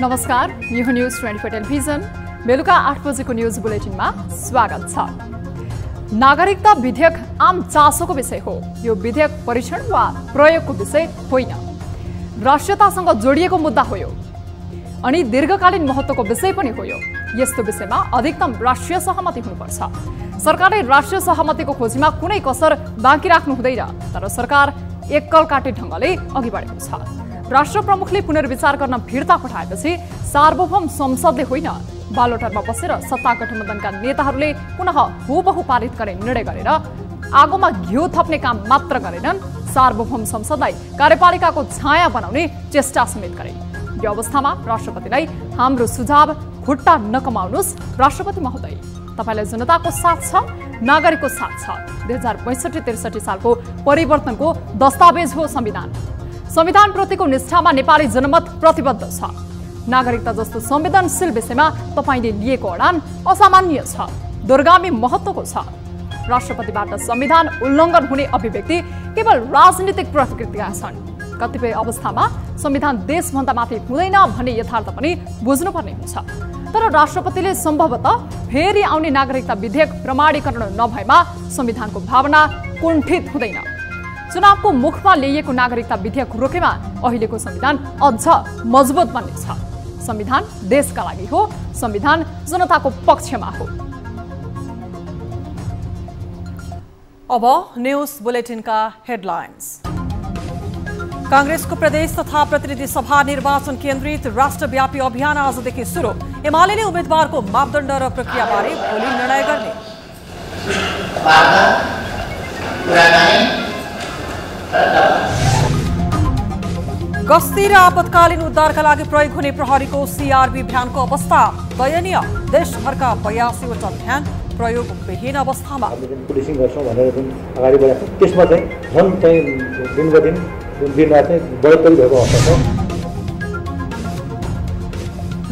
नमस्कार, यो news 24 television बेलुका 8 बजेको न्यूज बुलेटिनमा स्वागत छ। नागरिकता विधेयक आम चासोको विषय हो। यो विधेयक परीक्षण वा प्रयोगको विषय होइन। राष्ट्रियतासँग जोडिएको मुद्दा हो यो अनि दीर्घकालीन महत्त्वको विषय पनि हो यो। यस्तो विषयमा अधिकतम राष्ट्रिय सहमति हुनुपर्छ। सरकारले राष्ट्रिय सहमतिको खोजीमा कुनै कसर बाँकी राख्नु हुँदैन, तर सरकार एकलकाटे ढङ्गले अघि बढेको छ। राष्ट्र प्रमुखले पुनर्विचार गर्न फिर्ता पठाएपछि सार्वभौम संसदले होइन, बालोटरमा बसेर सत्ता गठबन्धनका नेताहरूले पुनः हुबहु पारित गर्ने निर्णय गरेर आगोमा घिउ थप्ने काम मात्र गरेनन्, सार्वभौम संसदलाई कार्यपालिकाको छाया बनाउने चेष्टा समेत गरे। यो अवस्थामा राष्ट्रपतिलाई हाम्रो सुझाव खुट्टा नकमाउनुस्। राष्ट्रपति महोदय, तपाईलाई जनताको साथ छ, नागरिकको साथ छ। 2062-63 सालको परिवर्तनको दस्तावेज हो संविधान। संविधान प्रतिको निष्ठामा नेपाली जनमत प्रतिबद्ध छ। नागरिकता जस्तो संवेदनशील विषयमा तपाईले लिएको अडान असामान्य छ, दूरगामी महत्त्वको छ। राष्ट्रपतिबाट संविधान उल्लङ्घन हुने अभिव्यक्ति केवल राजनीतिक प्रतिक्रिया छन्। कतिपय अवस्थामा संविधान देशभन्दा माथि हुँदैन भन्ने यथार्थ पनि बुझ्नुपर्ने हुन्छ। तर राष्ट्रपतिले सम्भवतः फेरि आउने नागरिकता विधेयक प्रमाणीकरण नभएमा संविधानको भावना कुण्ठित हुँदैन। चुनावको मुखमा ल्याइएको नागरिकता विधेयक रोकेमा अहिलेको संविधान अझ मजबुत बन्नेछ। संविधान देशका लागि हो, संविधान जनताको पक्षमा हो। अब न्यूज बुलेटिनका हेडलाइन्स। कांग्रेसको प्रदेश तथा प्रतिनिधि सभा निर्वाचन केन्द्रित राष्ट्रव्यापी अभियान आजदेखि सुरु। एमाले उम्मेद्वारको मापदण्ड र प्रक्रियाबारे भोलि निर्णय गर्ने। गस्ती र आपतकालीन उद्धारका लागि प्रयोग हुने प्रहरीको सीआरबी भ्यानको अवस्था दयनीय। देशभरका 82वटा भ्यान प्रयोग विहीन अवस्थामा। पुलिसिङ गर्छौँ भनेर जुन अगाडि बढाएको छ त्यसमा चाहिँ झन् चाहिँ दिनको दिन दिनरात चाहिँ बढोत्तरी भएको अवस्था छ।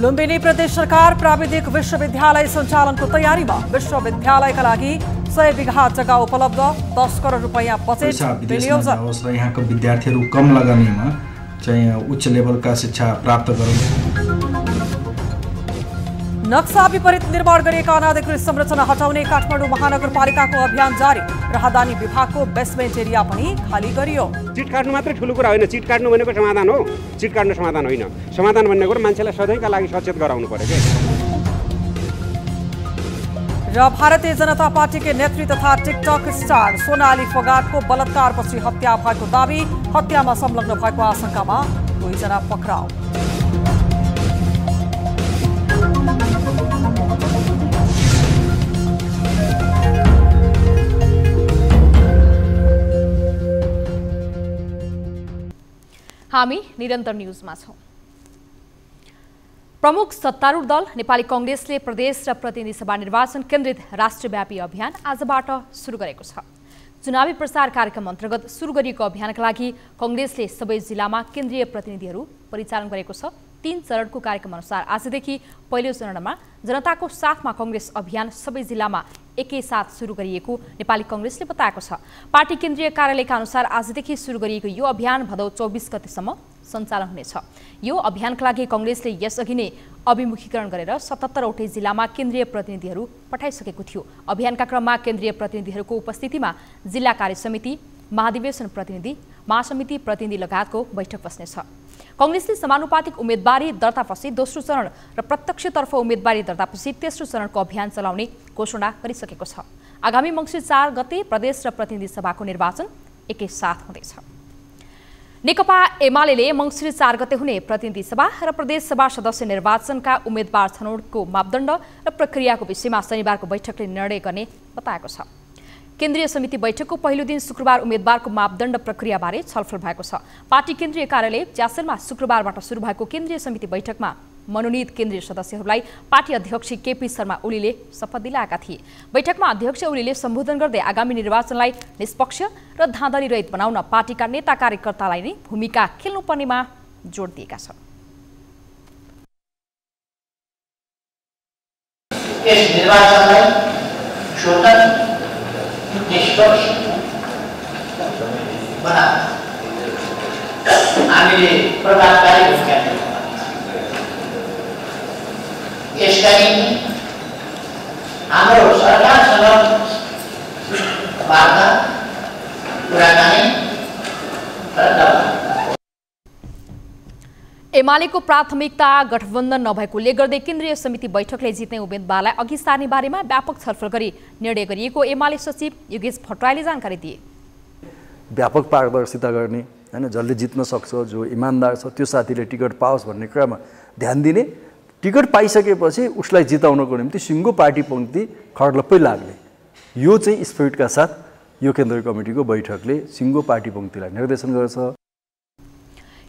लुम्बिनी प्रदेश सरकार प्राविधिक विश्वविद्यालय सञ्चालनको तयारीमा। विश्वविद्यालयका लागि 100 बिघा जग्गा उपलब्ध, 10 करोड रुपैयाँ बजेट विनियोजन। यहाँका विद्यार्थीहरू कम लगानीमा चाहिँ उच्च लेभलका शिक्षा प्राप्त गरून्। नक्सा विपरीत निर्माण गरिएका अनाधिकृत संरचना हटाउने काठमाडौँ महानगरपालिकाको अभियान जारी। राहदानी विभागको बेसमेन्ट एरिया पनि खाली गरियो। चिट काट्नु मात्रै ठुलो कुरा होइन। चिट काट्नु भनेको समाधान हो, चिट काट्नु समाधान होइन। समाधान भन्ने कुरो मान्छेलाई सधैँका लागि सचेत गराउनु पर्यो के। र भारतीय जनता पार्टीकै नेत्री तथा टिकटक स्टार सोनाली फोगाटको बलात्कारपछि हत्या भएको दावी। हत्यामा संलग्न भएको आशंकामा 2 जना पक्राउ। हामी निरन्तर न्यूजमा छौं। प्रमुख सत्तारूढ दल नेपाली कांग्रेसले प्रदेश र प्रतिनिधि सभा निर्वाचन केन्द्रित राष्ट्रव्यापी अभियान आजबाट सुरु गरेको छ। चुनावी प्रचार कार्यक्रम अन्तर्गत सुरु गरिएको अभियानका लागि कांग्रेसले सबै जिल्लामा केन्द्रीय प्रतिनिधिहरू परिचालन गरेको छ। 3 चरणको कार्यक्रम अनुसार आजदेखि पहिलो चरणमा जनताको साथमा कांग्रेस अभियान सबै जिल्लामा एकैसाथ सुरु गरिएको नेपाली कांग्रेसले बताएको छ। पार्टी केन्द्रीय कार्यालयका अनुसार आजदेखि सुरु गरिएको यो अभियान भदौ 24 गतेसम्म सञ्चालन हुनेछ। यो अभियानका लागि कांग्रेसले यसअघि नै अभिमुखीकरण गरेर 77 वटै जिल्लामा केन्द्रीय प्रतिनिधिहरू पठाइसकेको थियो। अभियानका क्रममा केन्द्रीय प्रतिनिधिहरूको उपस्थितिमा जिल्ला कार्य समिति, महाधिवेशन प्रतिनिधि, महासमिति प्रतिनिधि लगायतको बैठक बस्नेछ। कांग्रेसले समानुपातिक उम्मेदवारी दर्तापछि दोस्रो चरण र प्रत्यक्षतर्फ उम्मेदवारी दर्तापछि तेस्रो चरणको अभियान चलाउने घोषणा गरिसकेको छ। आगामी मङ्सिर 4 गते प्रदेश र प्रतिनिधि सभाको निर्वाचन एकैसाथ हुँदैछ। नेकपा एमाले मङ्सिर 4 गते हुने प्रतिनिधि सभा र प्रदेश सभा सदस्य निर्वाचनका उम्मेदवार छनौटको मापदण्ड र प्रक्रियाको विषयमा शनिबारको बैठकले निर्णय गर्ने बताएको छ। केन्द्रीय समिति बैठकको पहिलो दिन शुक्रबार उम्मेदवारको मापदण्ड प्रक्रियाबारे छलफल भएको छ। पार्टी केन्द्रीय कार्यालय च्यासलमा शुक्रबारबाट सुरु भएको केन्द्रीय समिति बैठकमा मनोनित केन्द्रीय सदस्यहरूलाई पार्टी अध्यक्ष केपी शर्मा ओलीले शपथ दिलाएका थिए। बैठकमा अध्यक्ष ओलीले सम्बोधन गर्दै आगामी निर्वाचनलाई निष्पक्ष र धाँधली रहित बनाउन पार्टीका नेता कार्यकर्तालाई नै भूमिका खेल्नुपर्नेमा जोड दिएका छन्। निष्पक्ष बनाउन हामीले प्रभावकारी भूमिका चाहिँ हाम्रो सरकारसँग वार्ता कुराकानी एमालेको प्राथमिकता गठबन्धन नभएकोले गर्दै केन्द्रीय समिति बैठकले जित्ने उम्मेदवारलाई अघि सार्ने बारेमा व्यापक छलफल गरी निर्णय गरिएको एमाले सचिव योगेश भट्टराईले जानकारी दिए। व्यापक पारदर्शिता गर्ने हैन, जसले जित्न सक्छ, जो इमानदार छ त्यो साथीले टिकट पाओस् भन्ने कुरामा ध्यान दिने, टिकट पाइसकेपछि उसलाई जिताउनको निम्ति सिङ्गो पार्टी पङ्क्ति खड्लप्पै लाग्ने, यो चाहिँ स्पिरिटका साथ यो केन्द्रीय कमिटीको बैठकले सिङ्गो पार्टी पङ्क्तिलाई निर्देशन गर्छ।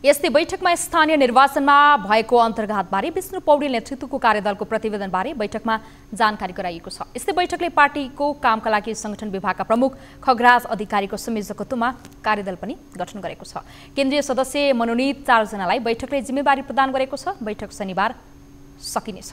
यस्तै बैठकमा स्थानीय निर्वाचनमा भएको अन्तर्घातबारे विष्णु पौडेल नेतृत्वको कार्यदलको प्रतिवेदनबारे बैठकमा जानकारी गराइएको छ। यस्तै बैठकले पार्टीको कामका लागि संगठन विभागका प्रमुख खगराज अधिकारीको संयोजकत्वमा कार्यदल पनि गठन गरेको छ। केन्द्रीय सदस्य मनोनित 4 जनालाई बैठकले जिम्मेवारी प्रदान गरेको छ। बैठक शनिबार सकिनेछ।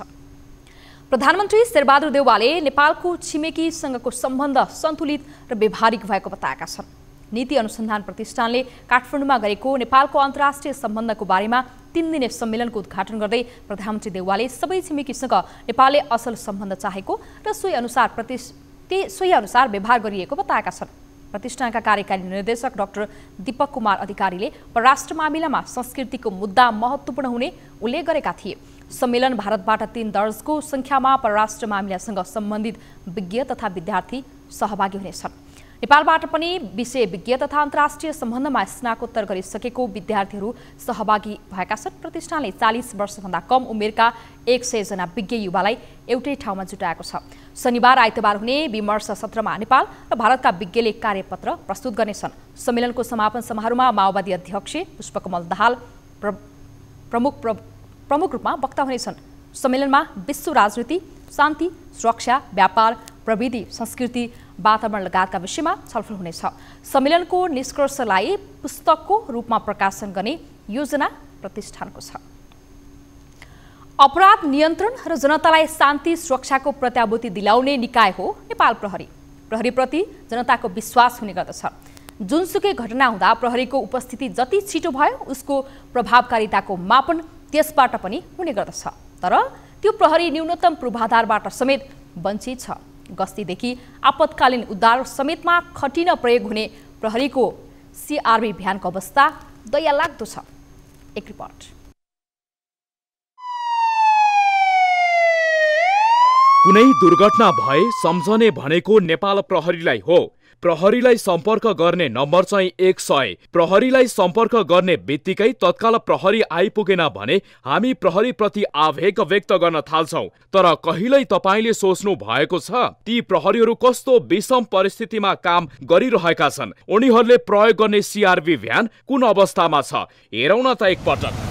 प्रधानमन्त्री शेरबहादुर देउवाले नेपालको छिमेकीसँगको सम्बन्ध सन्तुलित र व्यवहारिक भएको बताएका छन्। नीति अनुसन्धान प्रतिष्ठानले काठमाडौँमा गरेको नेपालको अन्तर्राष्ट्रिय सम्बन्धको बारेमा 3 दिने सम्मेलनको उद्घाटन गर्दै प्रधानमन्त्री देउवाले सबै छिमेकीसँग नेपालले असल सम्बन्ध चाहेको र सोही अनुसार व्यवहार गरिएको बताएका छन्। प्रतिष्ठानका कार्यकारी निर्देशक डाक्टर दीपक कुमार अधिकारीले परराष्ट्र मामिलामा संस्कृतिको मुद्दा महत्त्वपूर्ण हुने उल्लेख गरेका थिए। सम्मेलन भारतबाट 3 दर्जको संख्यामा परराष्ट्र मामिलासँग सम्बन्धित विज्ञ तथा विद्यार्थी सहभागी हुनेछन्। नेपालबाट पनि विषय विज्ञ तथा अन्तर्राष्ट्रिय सम्बन्धमा स्नाकोत्तर गरिसकेको विद्यार्थीहरू सहभागी भएका छन्। प्रतिष्ठानले 40 वर्षभन्दा कम उमेरका 100 जना विज्ञ युवालाई एउटै ठाउँमा जुटाएको छ। शनिबार आइतबार हुने विमर्श सत्रमा नेपाल र भारतका विज्ञले कार्यपत्र प्रस्तुत गर्नेछन्। सम्मेलनको समापन समारोहमा माओवादी अध्यक्ष पुष्पकमल दाहाल प्रमुख रूपमा वक्ता हुनेछन्। सम्मेलनमा विश्व राजनीति, शान्ति, सुरक्षा, व्यापार, प्रविधि, संस्कृति, वातावरण लगायतका विषयमा छलफल हुनेछ। सम्मेलनको निष्कर्षलाई पुस्तकको रूपमा प्रकाशन गर्ने योजना प्रतिष्ठानको छ। अपराध नियन्त्रण र जनतालाई शान्ति सुरक्षाको प्रत्याभूति दिलाउने निकाय हो नेपाल प्रहरी। प्रहरीप्रति जनताको विश्वास हुने गर्दछ। जुनसुकै घटना हुँदा प्रहरीको उपस्थिति जति छिटो भयो उसको प्रभावकारिताको मापन त्यसबाट पनि हुने गर्दछ। तर त्यो प्रहरी न्यूनतम पूर्वाधारबाट समेत वञ्चित छ। गस्तीदेखि आपतकालीन उद्धार समेतमा खटिन प्रयोग हुने प्रहरीको सीआरबी अभियानको अवस्था दयालाग्दो छ। एक रिपोर्ट। कुनै दुर्घटना भए सम्झने भनेको नेपाल प्रहरीलाई हो। प्रहरीलाई सम्पर्क गर्ने नम्बर चाहिँ 100। प्रहरीलाई सम्पर्क गर्ने बित्तिकै तत्काल प्रहरी आइपुगेन भने हामी प्रहरीप्रति आवेग व्यक्त गर्न थाल्छौं। तर कहिल्यै तपाईले सोच्नु भएको छ ती प्रहरीहरू कस्तो विषम परिस्थितिमा काम गरिरहेका छन्? उनीहरूले प्रयोग गर्ने सीआरबी भ्यान कुन अवस्थामा छ? हेरौँ न त एकपटक।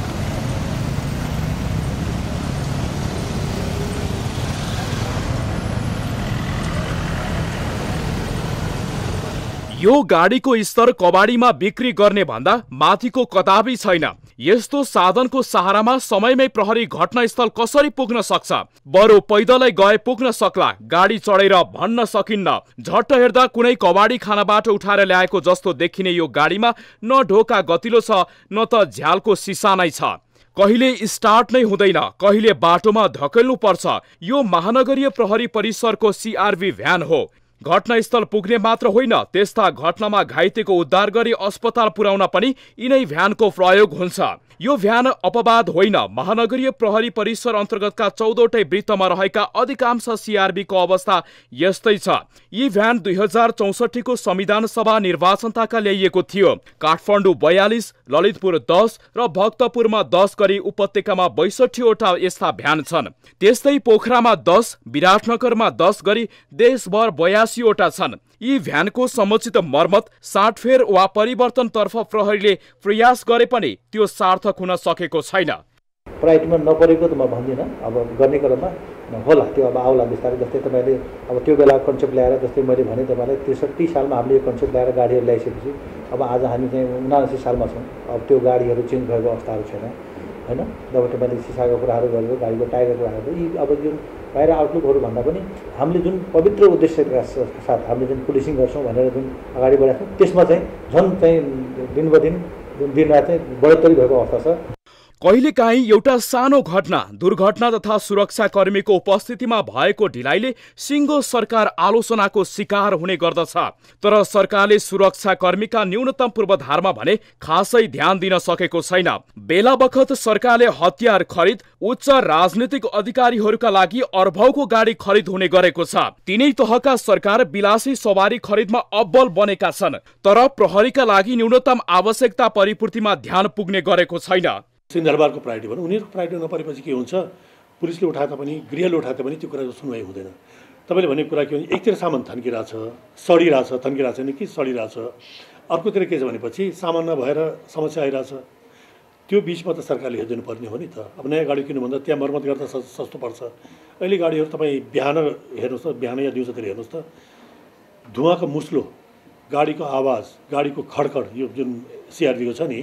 यो गाडीको स्तर कबाडीमा बिक्री गर्ने भन्दा माथिको कदापि छैन। यस्तो साधनको सहारामा समयमै प्रहरी घटनास्थल कसरी पुग्न सक्छ? बरु पैदलै गए पुग्न सक्ला, गाडी चढेर भन्न सकिन्न। झट्ट हेर्दा कुनै कबाडी खानाबाट उठाएर ल्याएको जस्तो देखिने यो गाडीमा न ढोका गतिलो छ न त झ्यालको सिसा नै छ। कहिले स्टार्ट नै हुँदैन, कहिले बाटोमा धकेल्नु पर्छ। यो महानगरीय प्रहरी परिसरको सीआरबी भ्यान हो। घटनास्थल पुग्ने मात्र होइन, त्यस्ता घटनामा घाइतेको उद्धार गरी अस्पताल पुर्याउन पनि यिनै भ्यानको प्रयोग हुन्छ। यो भ्यान अपवाद होइन। महानगरीय प्रहरी परिसर अन्तर्गतका 14वटै वृत्तमा रहेका अधिकांश सीआरबीको अवस्था यस्तै छ। यी भ्यान 2064 को संविधान सभा निर्वाचनताका ल्याइएको थियो। काठमाडौँ 42, ललितपुर 10 र भक्तपुरमा 10 गरी उपत्यकामा 62वटा यस्ता भ्यान छन्। त्यस्तै पोखरामा 10, विराटनगरमा 10 गरी देशभर 82वटा छन्। यी भ्यानको समुचित मर्मत, साटफेर वा परिवर्तनतर्फ प्रहरीले प्रयास गरे पनि त्यो सार्थक हुन सकेको छैन। प्रायोरिटीमा नपरेको त म भन्दिनँ, अब गर्ने क्रममा होला, त्यो अब आउला बिस्तारै। जस्तै तपाईँले अब त्यो बेला कन्सेप्ट ल्याएर, जस्तै मैले भने तपाईँलाई 63 सालमा हामीले यो कन्सेप्ट ल्याएर गाडीहरू ल्याइसकेपछि अब आज हामी चाहिँ 79 सालमा छौँ। अब त्यो गाडीहरू चेन्ज भएको अवस्थाहरू छैन होइन। जब तपाईँले सिसाको कुराहरू गरेर गाडीको टायरको कुराहरू, यी अब जुन बाहिर आउटलुकहरू भन्दा पनि हामीले जुन पवित्र उद्देश्यका साथ हामीले जुन पुलिसिङ गर्छौँ भनेर जुन अगाडि बढाएको छौँ त्यसमा चाहिँ झन् चाहिँ दिन बदिन दिनरात चाहिँ बढोत्तरी भएको अवस्था छ। कहिलेकाहीँ एउटा सानो घटना, दुर्घटना तथा सुरक्षाकर्मीको उपस्थितिमा भएको ढिलाइले सिङ्गो सरकार आलोचनाको शिकार हुने गर्दछ। तर सरकारले सुरक्षाकर्मीका न्यूनतम पूर्वाधारमा भने खासै ध्यान दिन सकेको छैन। बेला बखत सरकारले हतियार खरिद, उच्च राजनीतिक अधिकारीहरूका लागि अर्बौंको गाडी खरिद हुने गरेको छ। तिनै तहका सरकार विलासी सवारी खरिदमा अब्बल बनेका छन्, तर प्रहरीका लागि न्यूनतम आवश्यकता परिपूर्तिमा ध्यान पुग्ने गरेको छैन। सिंहदरबारको प्रायोरिटी भनौँ, उनीहरूको प्रायोरिटी नपरेपछि के हुन्छ, पुलिसले उठाए तापनि, गृहले उठाए तापनि त्यो कुराको सुनवाई हुँदैन। तपाईँले भनेको कुरा के भने एकतिर सामान थन्किरहेछ, सडिरहेछ, थन्किरहेछ नि कि सडिरहेछ, अर्कोतिर के छ भनेपछि सामान नभएर समस्या आइरहेछ। त्यो बिचमा त सरकारले हेरिदिनु पर्ने हो नि त। अब नयाँ गाडी किन्नुभन्दा त्यहाँ मर्मत गर्दा सस्तो पर्छ। अहिले गाडीहरू तपाईँ बिहान हेर्नुहोस् त, बिहान या दिउँसोतिर हेर्नुहोस् त, धुवाको मुस्लो, गाडीको आवाज, गाडीको खडखड, यो जुन सिआरडीको छ नि,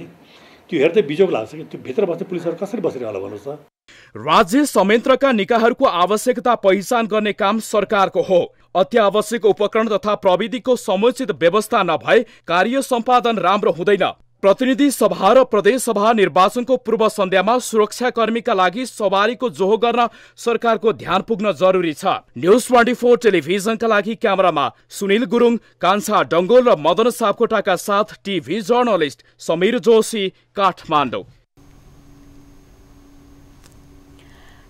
त्यो हेर्दै बिजोग लाग्छ कि त्यो भित्र बस्ने पुलिसहरू कसरी बसेर होला भन्नुहोस् त। राज्य संयन्त्रका निकायहरूको आवश्यकता पहिचान गर्ने काम सरकारको हो। अत्यावश्यक उपकरण तथा प्रविधिको समुचित व्यवस्था नभए कार्य सम्पादन राम्रो हुँदैन। प्रतिनिधि सभा र प्रदेश सभा निर्वाचनको पूर्व सन्ध्यामा सुरक्षाकर्मीका लागि सवारीको जोहो गर्न सरकारको ध्यान पुग्न जरुरी छ। न्यूज 24 टेलिभिजनका लागि क्यामेरामा सुनिल गुरुङ, कान्छा डङ्गोल र मदन सापकोटाका साथ टिभी जर्नलिस्ट समीर जोशी, काठमाडौँ।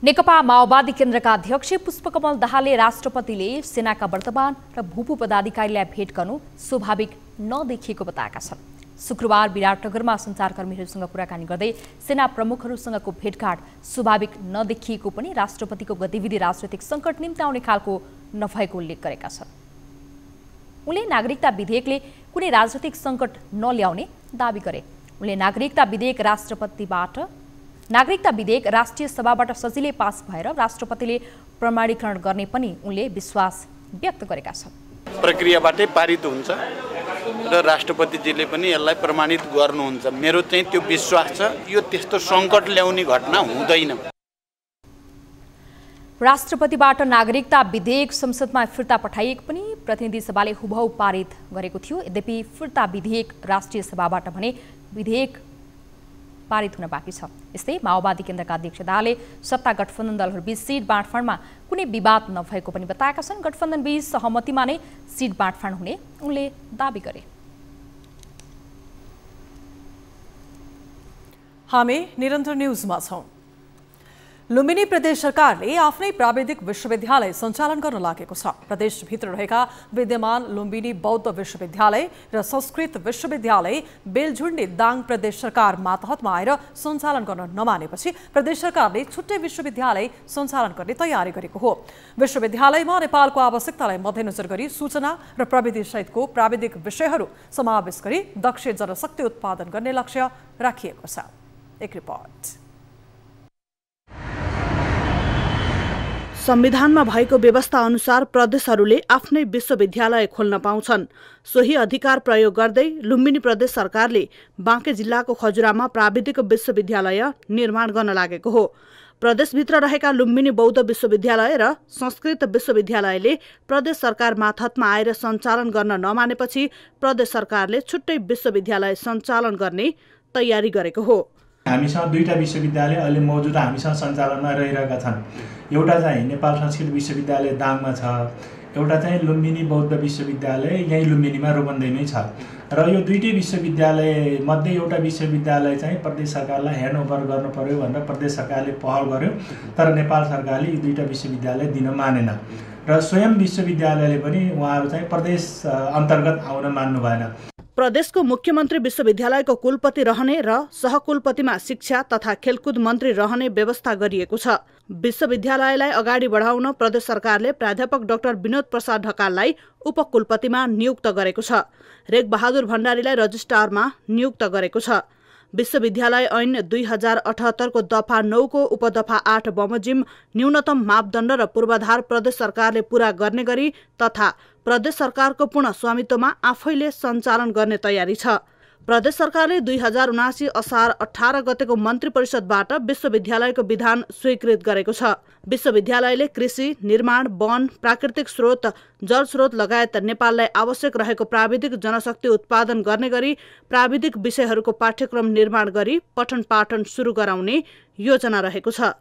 नेकपा माओवादी केन्द्रका अध्यक्ष पुष्पकमल दाहालले राष्ट्रपतिले सेनाका वर्तमान र भूपू पदाधिकारीलाई भेट गर्नु स्वाभाविक नदेखिएको बताएका छन्। शुक्रबार विराटनगरमा सञ्चारकर्मीहरूसँग कुराकानी गर्दै सेना प्रमुखहरूसँगको भेटघाट स्वाभाविक नदेखिएको पनि राष्ट्रपतिको गतिविधि राजनैतिक सङ्कट निम्त्याउने खालको नभएको उल्लेख गरेका छन्। उनले नागरिकता विधेयकले कुनै राजनैतिक सङ्कट नल्याउने दावी गरे। उनले नागरिकता विधेयक राष्ट्रिय सभाबाट सजिलै पास भएर राष्ट्रपतिले प्रमाणीकरण गर्ने पनि उनले विश्वास व्यक्त गरेका छन्। प्रक्रियाबाटै पारित हुन्छ र राष्ट्रपतिजीले पनि यसलाई प्रमाणित गर्नुहुन्छ। मेरो चाहिँ त्यो विश्वास छ, यो त्यस्तो सङ्कट ल्याउने घटना हुँदैन। राष्ट्रपतिबाट नागरिकता विधेयक संसदमा फिर्ता पठाइएको पनि प्रतिनिधि सभाले हुबहु पारित गरेको थियो। यद्यपि फिर्ता विधेयक राष्ट्रिय सभाबाट भने विधेयक पारित हुन बाँकी छ। यस्तै माओवादी केन्द्रका अध्यक्ष दाहालले सत्ता गठबन्धन दलहरूबीच सिट बाँडफाँडमा कुनै विवाद नभएको पनि बताएका छन्। गठबन्धनबीच सहमतिमा नै सिट बाँडफाँड हुने उनले दावी गरे। हामी निरन्तर न्यूजमा छौं। लुम्बिनी प्रदेश सरकारले आफ्नै प्राविधिक विश्वविद्यालय सञ्चालन गर्न लागेको छ। प्रदेशभित्र रहेका विद्यमान लुम्बिनी बौद्ध विश्वविद्यालय र संस्कृत विश्वविद्यालय बेलझुण्डी दाङ प्रदेश सरकार मातहतमा आएर सञ्चालन गर्न नमानेपछि प्रदेश सरकारले छुट्टै विश्वविद्यालय सञ्चालन गर्ने तयारी गरेको हो। विश्वविद्यालयमा नेपालको आवश्यकतालाई मध्यनजर गरी सूचना र प्रविधि सहितको प्राविधिक विषयहरू समावेश गरी दक्ष जनशक्ति उत्पादन गर्ने लक्ष्य राखिएको छ। एक रिपोर्ट। संविधानमा भएको व्यवस्था अनुसार प्रदेशहरूले आफ्नै विश्वविद्यालय खोल्न पाउँछन्। सोही अधिकार प्रयोग गर्दै लुम्बिनी प्रदेश सरकारले बाँके जिल्लाको खजुरामा प्राविधिक विश्वविद्यालय निर्माण गर्न लागेको हो। प्रदेशभित्र रहेका लुम्बिनी बौद्ध विश्वविद्यालय र संस्कृत विश्वविद्यालयले प्रदेश सरकार मातहतमा आएर सञ्चालन गर्न नमानेपछि प्रदेश सरकारले छुट्टै विश्वविद्यालय सञ्चालन गर्ने तयारी गरेको हो। हामीसँग दुईटा विश्वविद्यालय अहिले मौजुदा हामीसँग सञ्चालनमा रहिरहेका छन्। एउटा चाहिँ नेपाल संस्कृत विश्वविद्यालय दाङमा छ, एउटा चाहिँ लुम्बिनी बौद्ध विश्वविद्यालय यही लुम्बिनीमा रूपन्देहीमै छ। र यो दुईटै विश्वविद्यालय मध्ये एउटा विश्वविद्यालय चाहिँ प्रदेश सरकारलाई ह्यान्डओभर गर्नु पर्यो भनेर प्रदेश सरकारले पहल गर्यो, तर नेपाल सरकारले यी दुईटा विश्वविद्यालय दिन मानेन र स्वयं विश्वविद्यालयले पनि उहाँहरू चाहिँ प्रदेश अन्तर्गत आउन मान्नु भएन। प्रदेशको मुख्यमन्त्री विश्वविद्यालयको कुलपति रहने र सहकुलपतिमा शिक्षा तथा खेलकुद मन्त्री रहने व्यवस्था गरिएको छ। विश्वविद्यालयलाई अगाडि बढाउन प्रदेश सरकारले प्राध्यापक डाक्टर विनोद प्रसाद ढकाललाई उपकुलपतिमा नियुक्त गरेको छ। रेख बहादुर भण्डारीलाई रजिस्ट्रारमा नियुक्त गरेको छ। विश्वविद्यालय ऐन 2078 को दफा 9 को उपदफा 8 बमोजिम न्यूनतम मापदण्ड र पूर्वाधार प्रदेश सरकारले पूरा गर्ने गरी तथा प्रदेश सरकारको पूर्ण स्वामित्वमा आफैले सञ्चालन गर्ने तयारी छ। प्रदेश सरकारले 2079 असार 18 गतेको मन्त्री परिषदबाट विश्वविद्यालयको विधान स्वीकृत गरेको छ। विश्वविद्यालयले कृषि, निर्माण, वन, प्राकृतिक स्रोत, जल स्रोत लगायत नेपाललाई आवश्यक रहेको प्राविधिक जनशक्ति उत्पादन गर्ने गरी प्राविधिक विषयहरूको पाठ्यक्रम निर्माण गरी पठन पाठन सुरु गराउने योजना रहेको छ।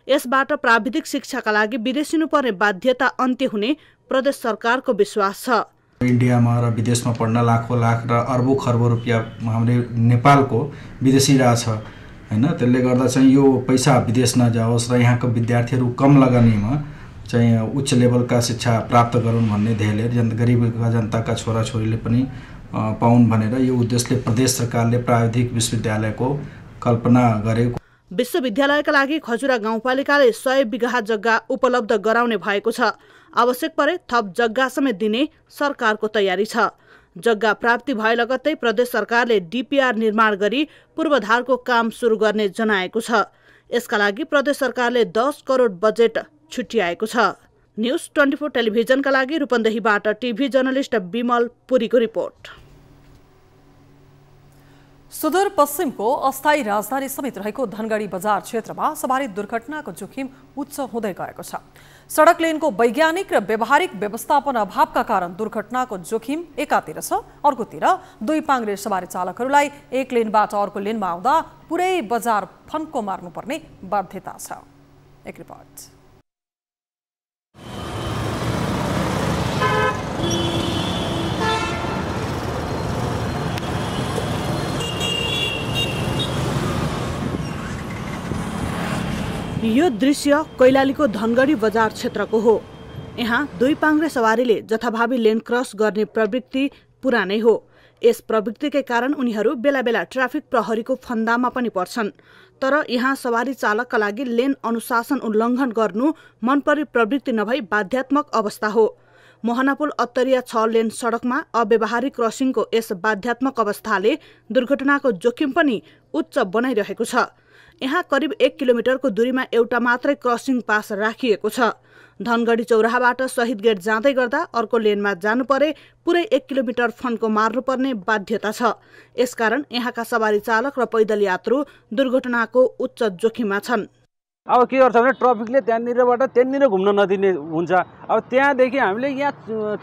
यसबाट प्राविधिक शिक्षाका लागि विदेशिनुपर्ने बाध्यता अन्त्य हुने प्रदेश सरकारको विश्वास छ। इन्डियामा र विदेशमा पढ्न लाखौँ लाख र अर्बौं खर्बौं रुपियाँ हाम्रो नेपालको विदेशी रहेछ हैन। त्यसले गर्दा चाहिँ यो पैसा विदेश नजाओस् र यहाँको विद्यार्थीहरू कम लगानीमा चाहिँ उच्च लेभलका शिक्षा प्राप्त गरून् भन्ने ध्येयले गरिब जनताका छोराछोरीले पनि पाउन् भनेर यो उद्देश्यले प्रदेश सरकारले प्राविधिक विश्वविद्यालयको कल्पना गरेको। विश्वविद्यालयका लागि खजुरा गाउँपालिकाले 100 बिघा जग्गा उपलब्ध गराउने भएको छ। आवश्यक परे थप जग्गा समेत दिने सरकारको तयारी छ। जग्गा प्राप्ति भए लगत्तै प्रदेश सरकारले डीपीआर निर्माण गरी पूर्वाधारको काम सुरु गर्ने जनाएको छ। यसका लागि प्रदेश सरकारले 10 करोड बजेट छुट्याएको छ। न्यूज 24 टेलिभिजनका लागि रूपन्देहीबाट टिभी जर्नलिस्ट विमल पुरीको रिपोर्ट। सुदूरपश्चिमको अस्थायी राजधानी समेत रहेको धनगढी बजार क्षेत्रमा सवारी दुर्घटनाको जोखिम उच्च हुँदै गएको छ। सडक लेनको वैज्ञानिक र व्यावहारिक व्यवस्थापन अभावका कारण दुर्घटनाको जोखिम एकातिर छ, अर्कोतिर दुई पाङ्ग्रे सवारी चालकहरूलाई एक लेनबाट अर्को लेनमा आउँदा पुरै बजार फन्को मार्नुपर्ने बाध्यता छ। एक रिपोर्ट। यो दृश्य कैलालीको धनगढी बजार क्षेत्रको हो। यहाँ दुई पाङ्ग्रे सवारीले जथाभावी लेन क्रस गर्ने प्रवृत्ति पुरानै हो। यस प्रवृत्तिकै कारण उनीहरू बेला बेला ट्राफिक प्रहरीको फन्दामा पनि पर्छन्। तर यहाँ सवारी चालकका लागि लेन अनुशासन उल्लङ्घन गर्नु मनपरी प्रवृत्ति नभई बाध्यात्मक अवस्था हो। मोहनापुल अत्तरिया 6 लेन सडकमा अव्यावहारिक क्रसिङको यस बाध्यात्मक अवस्थाले दुर्घटनाको जोखिम पनि उच्च बनाइरहेको छ। यहाँ करिब 1 किलोमिटरको दूरीमा एउटा मात्रै क्रसिङ पास राखिएको छ। धनगढी चौराहाबाट शहीद गेट जाँदै गर्दा अर्को लेनमा जानु परे पुरै 1 किलोमिटर फन्को मार्नुपर्ने बाध्यता छ। यसकारण यहाँका सवारी चालक र पैदल यात्रु दुर्घटनाको उच्च जोखिममा छन्। अब के गर्छ भने ट्राफिकले त्यहाँनिर घुम्न नदिने हुन्छ। अब त्यहाँदेखि हामीले यहाँ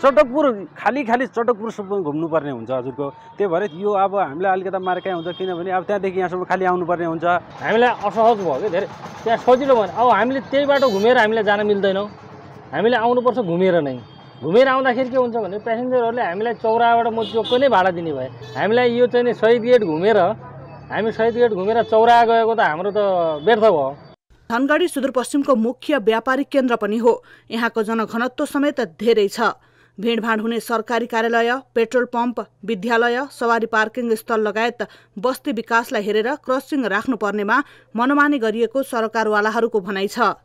चटकपुर खाली चटकपुरसम्म घुम्नुपर्ने हुन्छ हजुरको। त्यही भएर यो अब हामीलाई अलिकति मार्कै हुन्छ, किनभने अब त्यहाँदेखि यहाँसम्म खाली आउनुपर्ने हुन्छ। हामीलाई असहज भयो कि धेरै, त्यहाँ सजिलो भयो। अब हामीले त्यही बाटो घुमेर हामीलाई जान मिल्दैनौँ, हामीले आउनुपर्छ घुमेर नै। घुमेर आउँदाखेरि के हुन्छ भने प्यासेन्जरहरूले हामीलाई चौराबाट मोतीचोकको नै भाडा दिने भए, हामीलाई यो चाहिँ शहीद गेट घुमेर चौराहा गएको त हाम्रो त व्यर्थ भयो। धनगढी सुदूरपश्चिमको मुख्य व्यापारिक केन्द्र पनि हो। यहाँको जनघनत्व समेत धेरै छ। भिडभाड हुने सरकारी कार्यालय, पेट्रोल पम्प, विद्यालय, सवारी पार्किङ स्थल लगायत बस्ती विकासलाई हेरेर क्रसिङ राख्नुपर्नेमा मनमानी गरिएको सरकारवालाहरूको भनाइ छ।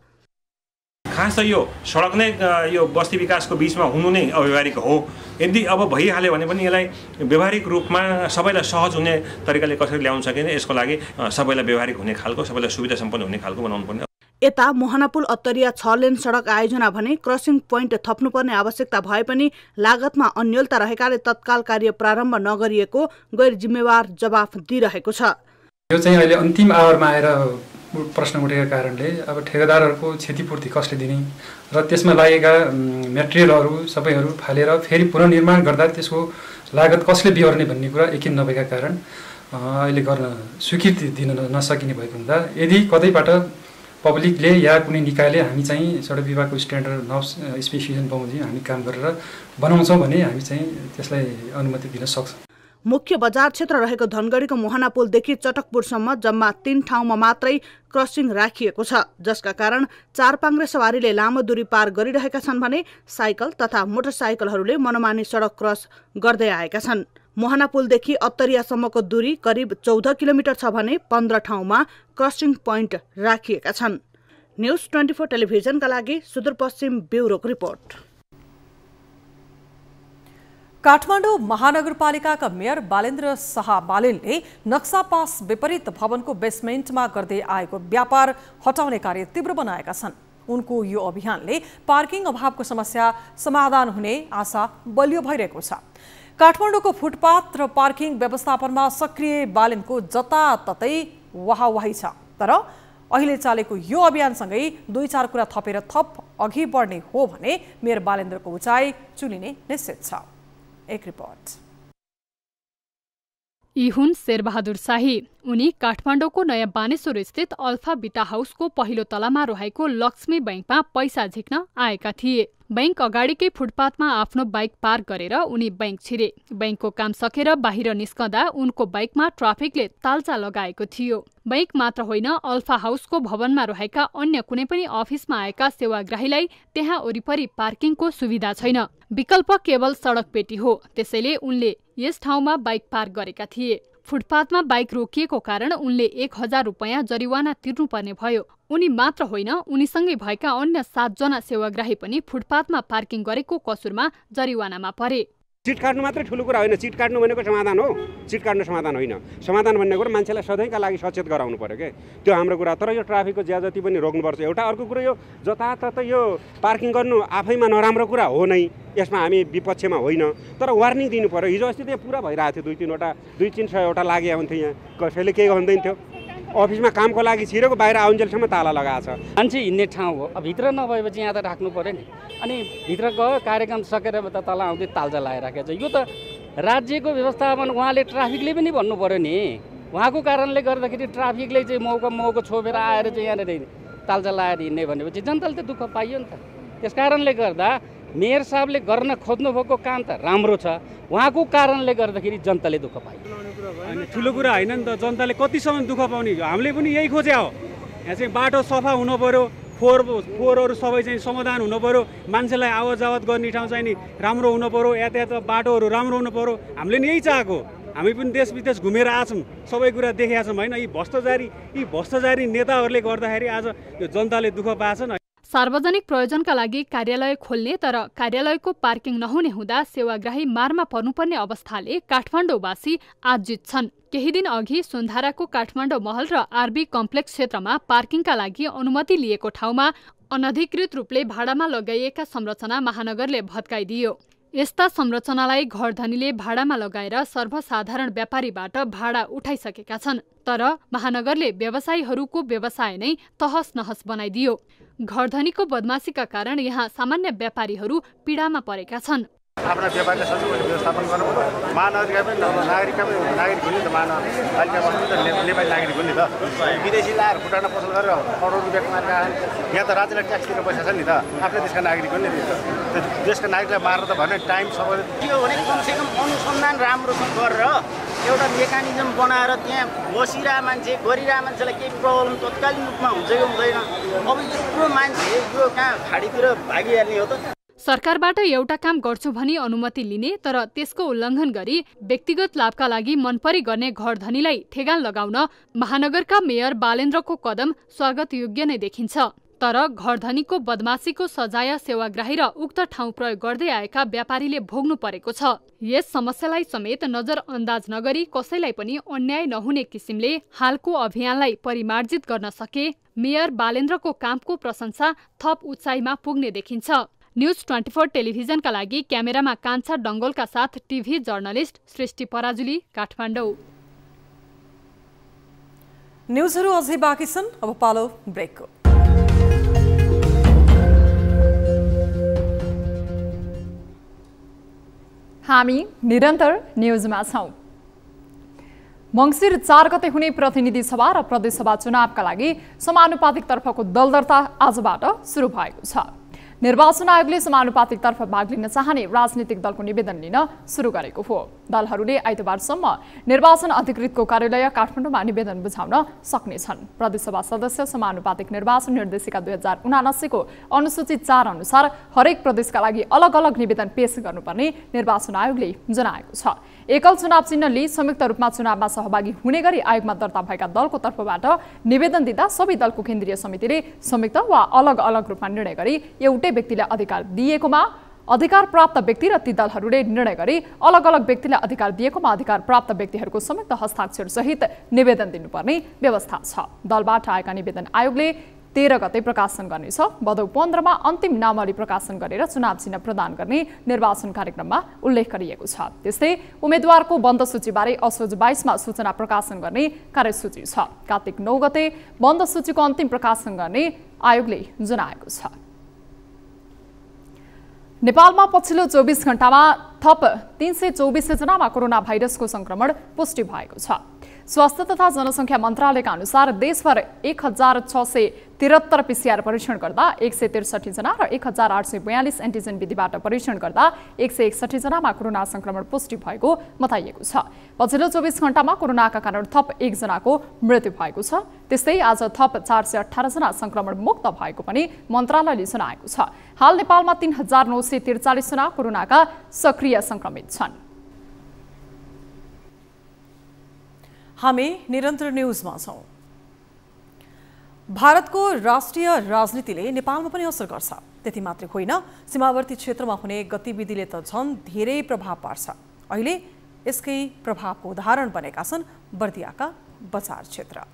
खास त यो सडक नै यो बस्ती विकासको बीचमा हुनु नै अव्यावहारिक हो। यदि अब भइहाल्यो भने पनि यसलाई व्यावहारिक रूपमा सबैलाई सहज हुने तरिकाले कसरी ल्याउन सकिने, यसको लागि सबैलाई व्यावहारिक हुने खालको, सबैलाई सुविधा सम्पन्न हुने खालको बनाउनु पर्ने। यता मोहनापुल अत्तरिया 6 लेन सडक आयोजना भने क्रसिङ पोइन्ट थप्नुपर्ने आवश्यकता भए पनि लागतमा अन्योलता रहेकाले तत्काल कार्य प्रारम्भ नगरिएको गैर जिम्मेवार जवाफ दिइरहेको छ। यो चाहिँ अहिले अन्तिम आवरमा आएर प्रश्न उठेका कारणले अब ठेकेदारहरूको क्षतिपूर्ति कसले दिने र त्यसमा लागेका मेटेरियलहरू सबैहरू फालेर फेरि पुनर्निर्माण गर्दा त्यसको लागत कसले बिहोर्ने भन्ने कुरा यकिन नभएका कारण अहिले गर्न स्वीकृति दिन नसकिने भएको हुँदा यदि कतैबाट पब्लिकले या कुनै निकायले हामी चाहिँ सडक विभागको स्ट्यान्डर्ड नर्म्स स्पेसिफिकेसन बमोजिम हामी काम गरेर बनाउँछौँ भने हामी चाहिँ त्यसलाई अनुमति दिन सक्छौँ। मुख्य बजार क्षेत्र रहेको धनगढीको मोहनापुलदेखि चटकपुरसम्म जम्मा 3 ठाउँमा मात्रै क्रसिङ राखिएको छ, जसका कारण 4 पाङ्ग्रे सवारीले लामो दूरी पार गरिरहेका छन् भने साइकल तथा मोटरसाइकलहरूले मनमानी सडक क्रस गर्दै आएका छन्। मोहनापुलदेखि अत्तरियासम्मको दूरी करिब 14 किलोमिटर छ भने 15 ठाउँमा क्रसिङ पोइन्ट राखिएका छन्। न्यूज 24 टेलिभिजनका लागि सुदूरपश्चिम ब्युरोको रिपोर्ट। काठमाडौँ महानगरपालिकाका मेयर बालेन्द्र शाह बालेनले नक्सा पास विपरीत भवनको बेसमेन्टमा गर्दै आएको व्यापार हटाउने कार्य तीव्र बनाएका छन्। उनको यो अभियानले पार्किङ अभावको समस्या समाधान हुने आशा बलियो भइरहेको छ। काठमाडौँको फुटपाथ र पार्किङ व्यवस्थापनमा सक्रिय बालेनको जताततै वाहावाही छ। तर अहिले चालेको यो अभियानसँगै 2-4 कुरा थपेर थप अघि बढ्ने हो भने मेयर बालेन्द्रको उचाइ चुलिने निश्चित छ। एक रिपोर्ट। यी हुन् शेरबहादुर शाही। उनी काठमाडौँको नयाँ बानेश्वर स्थित अल्फा बिटा हाउसको पहिलो तलामा रहेको लक्ष्मी बैंकमा पैसा झिक्न आएका थिए। बैंक अगाडिकै फुटपाथमा आफ्नो बाइक पार्क गरेर उनी बैंक छिरे। बैंकको काम सकेर बाहिर निस्कँदा उनको बाइकमा ट्राफिकले ताल्चा लगाएको थियो। बैंक मात्र होइन, अल्फा हाउसको भवनमा रहेका अन्य कुनै पनि अफिसमा आएका सेवाग्राहीलाई त्यहाँ वरिपरि पार्किङको सुविधा छैन। विकल्प केवल सडक पेटी हो। त्यसैले उनले यस ठाउँमा बाइक पार्क गरेका थिए। फुटपाथमा बाइक रोकिएको कारण उनले 1000 रुपैयाँ जरिवाना तिर्नुपर्ने भयो। उनी मात्र होइन, उनीसँगै भएका अन्य 7 जना सेवाग्राही पनि फुटपाथमा पार्किङ गरेको कसुरमा जरिवानामा परे। चिट काट्नु मात्रै ठुलो कुरा होइन। चिट काट्नु भनेको समाधान हो, चिट काट्नु समाधान होइन। समाधान भन्ने कुरा मान्छेलाई सधैँका लागि सचेत गराउनु पर्यो के, त्यो हाम्रो कुरा। तर यो ट्राफिकको ज्यादती पनि रोक्नुपर्छ एउटा। अर्को कुरो यो जताततै यो पार्किङ गर्नु आफैमा नराम्रो कुरा हो नै, यसमा हामी विपक्षमा होइन, तर वार्निङ दिनु पर्यो। हिजो अस्ति त्यहाँ पुरा भइरहेको थियो, 2-300 लागे हुन्थ्यो। यहाँ कसैले केही भन्दैन थियो। अफिसमा कामको लागि छिरेको बाहिर आउन्जेलसम्म ताला लगाएको छ। मान्छे हिँड्ने ठाउँ हो, भित्र नभएपछि यहाँ त राख्नु पर्यो नि। अनि भित्र गयो, कार्यक्रम सकेर त तल आउँदै ताल्जा लगाइराखेको छ। यो त राज्यको व्यवस्थापन उहाँले ट्राफिकले पनि भन्नु पर्यो नि। उहाँको कारणले गर्दाखेरि ट्राफिकले चाहिँ मौको छोपेर आएर चाहिँ यहाँनिर ताल्जा लगाएर हिँड्ने भनेपछि जनताले त दुःख पाइयो नि त। त्यस कारणले गर्दा मेयर साहबले गर्न खोज्नु भएको काम त राम्रो छ, उहाँको कारणले गर्दाखेरि जनताले दुःख पाइयो। अनि ठुलो कुरा होइन नि त, जनताले कतिसम्म दुःख पाउने। हामीले पनि यही खोज्या हो। यहाँ चाहिँ बाटो सफा हुनु पर्यो, फोहोरहरू सबै चाहिँ समाधान हुनु पर्यो, मान्छेलाई आवत जावत गर्ने ठाउँ चाहिँ नि राम्रो हुनु पर्यो, यातायात बाटोहरू राम्रो हुनु पर्यो। हामीले नि यही चाहेको। हामी पनि देश विदेश घुमेर आछौँ, सबै कुरा देखेका छौँ होइन। यी भ्रष्टाचारी नेताहरूले गर्दाखेरि आज यो जनताले दुःख पाएछन्। सार्वजनिक प्रयोजनका लागि कार्यालय खोल्ने तर कार्यालयको पार्किङ नहुने हुँदा सेवाग्राही मारमा पर्नुपर्ने अवस्थाले काठमाडौँवासी आजित छन्। केही दिन अघि सुन्धाराको काठमाडौँ महल र आरबी कम्प्लेक्स क्षेत्रमा पार्किङका लागि अनुमति लिएको ठाउँमा अनधिकृत रूपले भाडामा लगाइएका संरचना महानगरले भत्काइदियो। यस्ता संरचनालाई घरधनीले भाडामा लगाएर सर्वसाधारण व्यापारीबाट भाडा उठाइसकेका छन्। तर महानगरले व्यवसायीहरूको व्यवसाय नै तहस नहस बनाइदियो। घरधनीको बदमाशीका कारण यहाँ सामान्य व्यापारीहरू पीडामा परेका छन्। आफ्ना व्यापारले सजिलो व्यवस्थापन गर्नु पर्यो। महानगरका पनि नागरिक हुने त महानगरपालिका पनि त नेपाली नागरिक हुने त। विदेशी लाएर फुटाना पसल गरेर करोड रुपियाँ कमाएर यहाँ त राज्यलाई ट्याक्स दिने पैसा छ नि त। आफ्नै देशका नागरिक हुने देशका नागरिकलाई मारेर त भन्ने टाइम सबै के हो भने कमसेकम अनुसन्धान राम्रोसँग गरेर एउटा मेकानिजम बनाएर त्यहाँ बसिरहेको मान्छे गरिरहेको मान्छेलाई केही प्रब्लम तत्कालीन रूपमा हुन्छ कि हुँदैन। अब यत्रो मान्छे यो कहाँ खाडीतिर भागिहाल्ने हो त। सरकारबाट एउटा काम गर्छु भनी अनुमति लिने तर त्यसको उल्लङ्घन गरी व्यक्तिगत लाभका लागि मनपरी गर्ने घरधनीलाई ठेगान लगाउन महानगरका मेयर बालेन्द्रको कदम स्वागत योग्य नै देखिन्छ। तर घरधनीको बदमाशीको सजाय सेवाग्राही र उक्त ठाउँ प्रयोग गर्दै आएका व्यापारीले भोग्नु परेको छ। यस समस्यालाई समेत नजरअन्दाज नगरी कसैलाई पनि अन्याय नहुने किसिमले हालको अभियानलाई परिमार्जित गर्न सके मेयर बालेन्द्रको कामको प्रशंसा थप उचाइमा पुग्ने देखिन्छ। न्यूज 24 टेलिभिजनका लागि क्यामेरामा कान्छा डङ्गोलका साथ टिभी जर्नलिस्ट सृष्टि पराजुली, काठमाडौँ। न्यूजहरू अझै बाँकी छन्, अब पालो ब्रेकको। हामी निरन्तर न्यूजमा छौं। मङ्सिर 4 गते हुने प्रतिनिधि सभा र प्रदेशसभा चुनावका लागि समानुपातिक तर्फको दल दर्ता आजबाट सुरु भएको छ। निर्वाचन आयोगले समानुपातिक तर्फ भाग लिन चाहने राजनीतिक दलको निवेदन लिन सुरु गरेको हो। दलहरूले आइतबारसम्म निर्वाचन अधिकृतको कार्यालय काठमाडौँमा निवेदन बुझाउन सक्नेछन्। प्रदेशसभा सदस्य समानुपातिक निर्वाचन निर्देशिका 2079 को अनुसूची 4 अनुसार हरेक प्रदेशका लागि अलग अलग निवेदन पेश गर्नुपर्ने निर्वाचन आयोगले जनाएको छ। एकल चुनाव चिन्ह लिई संयुक्त रूपमा चुनावमा सहभागी हुने गरी आयोगमा दर्ता भएका दलको तर्फबाट निवेदन दिँदा सबै दलको केन्द्रीय समितिले संयुक्त वा अलग अलग रूपमा निर्णय गरी एउटै व्यक्तिलाई अधिकार दिएकोमा अधिकार प्राप्त व्यक्ति र ती दलहरूले निर्णय गरी अलग अलग व्यक्तिलाई अधिकार दिएकोमा अधिकार प्राप्त व्यक्तिहरूको संयुक्त हस्ताक्षर सहित निवेदन दिनुपर्ने व्यवस्था छ। दलबाट आएका निवेदन आयोगले 13 गते प्रकाशन गर्नेछ। भदौ 15 मा अन्तिम नामावली प्रकाशन गरेर चुनाव चिन्ह प्रदान गर्ने निर्वाचन कार्यक्रममा उल्लेख गरिएको छ। त्यस्तै उम्मेद्वारको बन्द सूचीबारे असोज 22 मा सूचना प्रकाशन गर्ने कार्यसूची छ। कार्तिक 9 गते बन्द सूचीको अन्तिम प्रकाशन गर्ने आयोगले जनाएको छ। नेपालमा पछिल्लो 24 घण्टामा थप 324 जनामा कोरोना भाइरसको संक्रमण पुष्टि भएको छ। स्वास्थ्य तथा जनसङ्ख्या मन्त्रालयका अनुसार देशभर 1673 PCR परीक्षण गर्दा 163 जना र 1842 एन्टिजेन विधिबाट परीक्षण गर्दा 161 जनामा कोरोना संक्रमण पुष्टि भएको बताइएको छ। पछिल्लो 24 घण्टामा कोरोनाका कारण थप 1 जनाको मृत्यु भएको छ। त्यस्तै आज थप 418 जना संक्रमण मुक्त भएको पनि मन्त्रालयले जनाएको छ। हाल नेपालमा 3943 जना कोरोनाका सक्रिय संक्रमित छन्। हामी निरन्तर न्यूजमा छौं। भारतको राष्ट्रिय राजनीतिले नेपालमा पनि असर गर्छ। त्यति मात्रै होइन, सीमावर्ती क्षेत्रमा हुने गतिविधिले त झन् धेरै प्रभाव पार्छ। अहिले यसकै प्रभावको उदाहरण बनेका छन् बर्दियाका बजार क्षेत्र।